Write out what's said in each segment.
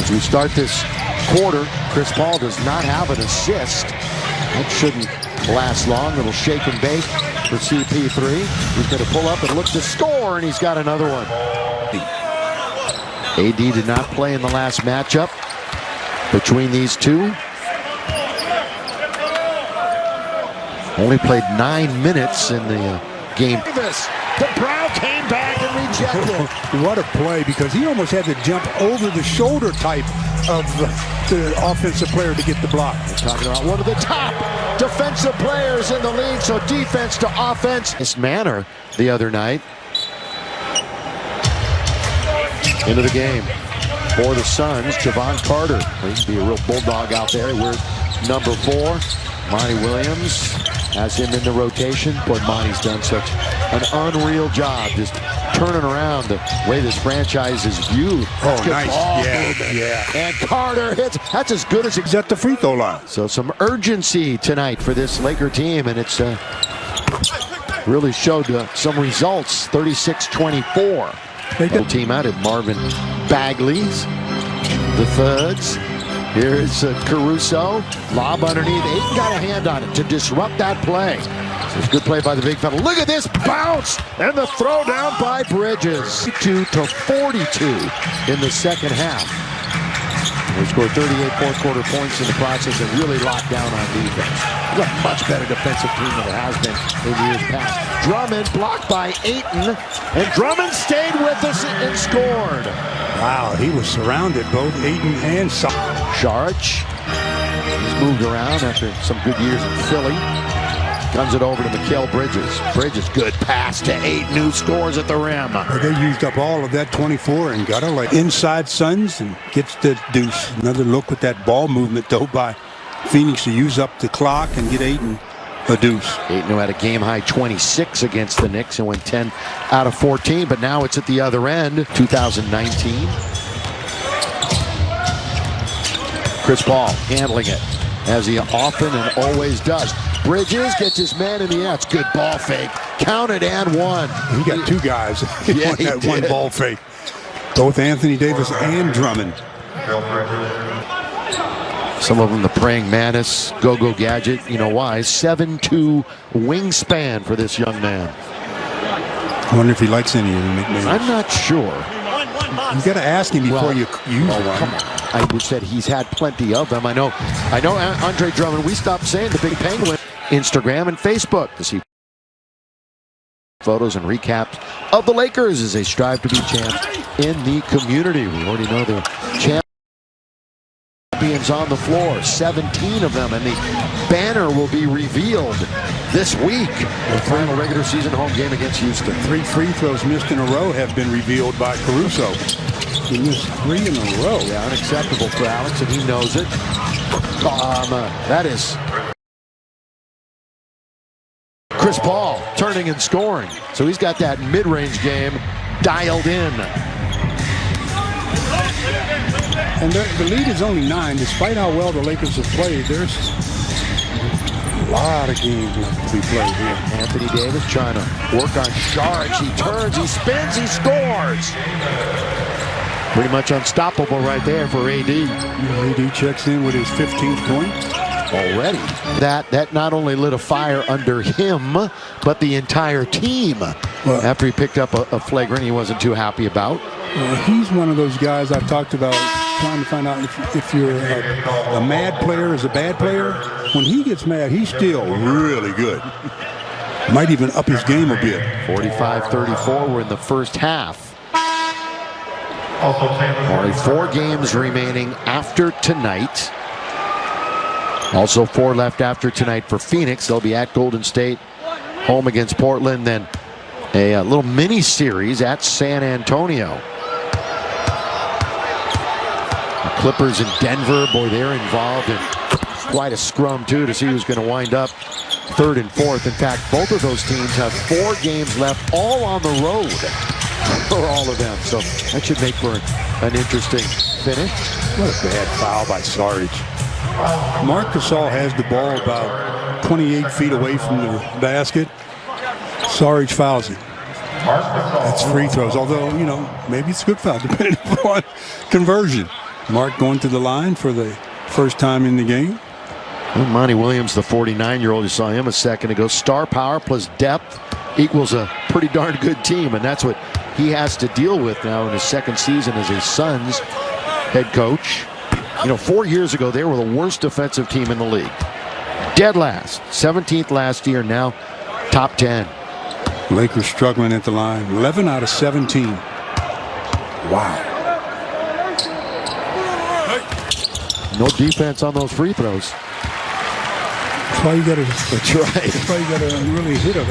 As we start this quarter, Chris Paul does not have an assist. That shouldn't last long. It'll shake and bake for CP3. He's going to pull up and look to score, and he's got another one. AD did not play in the last matchup between these two. Only played 9 minutes in the game. The Brown came back and rejected. What a play, because he almost had to jump over the shoulder type of the offensive player to get the block. We're talking about one of the top defensive players in the league, so defense to offense. This manner the other night. Into the game for the Suns, Javon Carter. He can be a real bulldog out there. We're number 4. Monty Williams has him in the rotation. Boy, Monty's done such an unreal job just turning around the way this franchise is viewed. Oh, Good nice. ball Yeah, movement. yeah. And Carter hits. That's as good as He's at the free throw line. so some urgency tonight for this Laker team, and it's really showed some results. 36-24. The team out at Marvin Bagley's, the Thuds. Here's Caruso. Lob underneath. Ayton got a hand on it to disrupt that play. So it's a good play by the big fella. Look at this bounce and the throw down by Bridges. 2-42 in the second half. They scored 38 fourth-quarter points in the process and really locked down on defense. It's a much better defensive team than it has been in years past. Drummond blocked by Ayton, and Drummond stayed with us and scored. Wow, he was surrounded, both Ayton and Saric. He's moved around after some good years in Philly. Guns it over to Mikal Bridges. Bridges, good pass to Ayton, who scores at the rim. They used up all of that 24 and got a like inside Suns and gets the deuce. Another look with that ball movement, though, by Phoenix to use up the clock and get Ayton a deuce. Ayton, who had a game-high 26 against the Knicks and went 10 out of 14, but now it's at the other end, 2019. Chris Paul handling it, as he often and always does. Bridges gets his man in the air. It's good ball fake. Counted and one. He got two guys Yeah, on he that did. one ball fake. Both Anthony Davis and Drummond. Some of them the praying mantis, go-go gadget. You know why? 7'2" wingspan for this young man. I wonder if he likes any of the nicknames. I'm not sure. You got to ask him before you use Oh, one. come on. I would said he's had plenty of them. I know Andre Drummond, we stopped saying the Big Penguin. Instagram and Facebook to see photos and recaps of the Lakers as they strive to be champs in the community. We already know the champions on the floor, 17 of them, and the banner will be revealed this week. The final regular season home game against Houston. 3 free throws missed in a row have been revealed by Caruso. He missed 3 in a row. Yeah, unacceptable for Alex, and he knows it. That is Chris Paul turning and scoring. So he's got that mid-range game dialed in. And the lead is only 9. Despite how well the Lakers have played, there's a lot of games left to be played here. Anthony Davis trying to work on Saric. He turns, he spins, he scores. Pretty much unstoppable right there for AD. AD checks in with his 15th point. Already. That not only lit a fire under him, but the entire team. Well, after he picked up a flagrant he wasn't too happy about. He's one of those guys I've talked about trying to find out if you're a mad player is a bad player. When he gets mad, he's still really good. Might even up his game a bit. 45-34, we're in the first half. Only 4 games remaining after tonight. Also 4 left after tonight for Phoenix. They'll be at Golden State, home against Portland, then a little mini series at San Antonio. The Clippers in Denver, boy, they're involved in quite a scrum too to see who's going to wind up 3rd and 4th. In fact, both of those teams have 4 games left, all on the road for all of them. So that should make for an interesting finish. What a bad foul by Saric. Marc Gasol has the ball about 28 feet away from the basket. Saric fouls him. That's free throws, although, you know, maybe it's a good foul, depending upon conversion. Mark going to the line for the first time in the game. Well, Monty Williams, the 49-year-old, you saw him a second ago. Star power plus depth equals a pretty darn good team, and that's what he has to deal with now in his second season as a Suns head coach. You know, 4 years ago, they were the worst defensive team in the league. Dead last, 17th last year, now top 10. Lakers struggling at the line, 11 out of 17. Wow. No defense on those free throws. That's why you got to. That's right. That's why you got to really hit a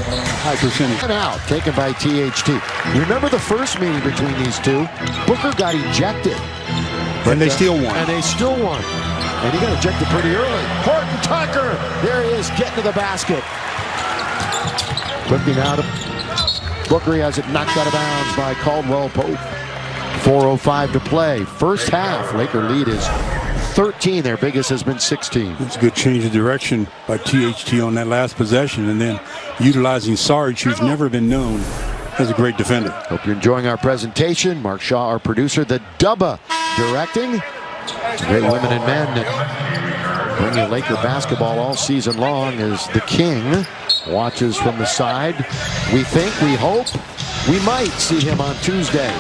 high percentage. And out, taken by THT. Remember the first meeting between these two? Booker got ejected. And they still won. And they still won. And he got ejected pretty early. Horton Tucker, there he is, getting to the basket. Looking out of Booker, he has it knocked out of bounds by Caldwell Pope. 4:05 to play. First half, Laker lead is 13. Their biggest has been 16. It's a good change of direction by THT on that last possession, and then utilizing Sarge, who's never been known as a great defender. Hope you're enjoying our presentation. Mark Shaw, our producer, the Dubba directing. Great women and men that bring you Laker basketball all season long as the King watches from the side. We think, we hope, we might see him on Tuesday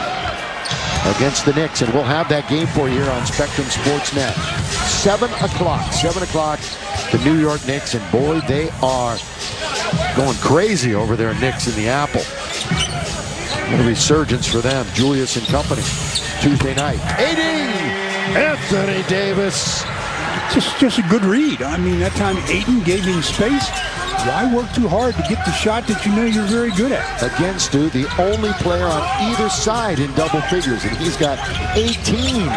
against the Knicks, and we'll have that game for you here on Spectrum Sportsnet. 7 o'clock. 7 o'clock, the New York Knicks, and boy, they are going crazy over there, Knicks in the Apple. A resurgence for them, Julius and company. Tuesday night. Anthony Davis. Just a good read. I mean, that time Ayton gave him space. Why work too hard to get the shot that you know you're very good at? Again, Stu, the only player on either side in double figures, and he's got 18.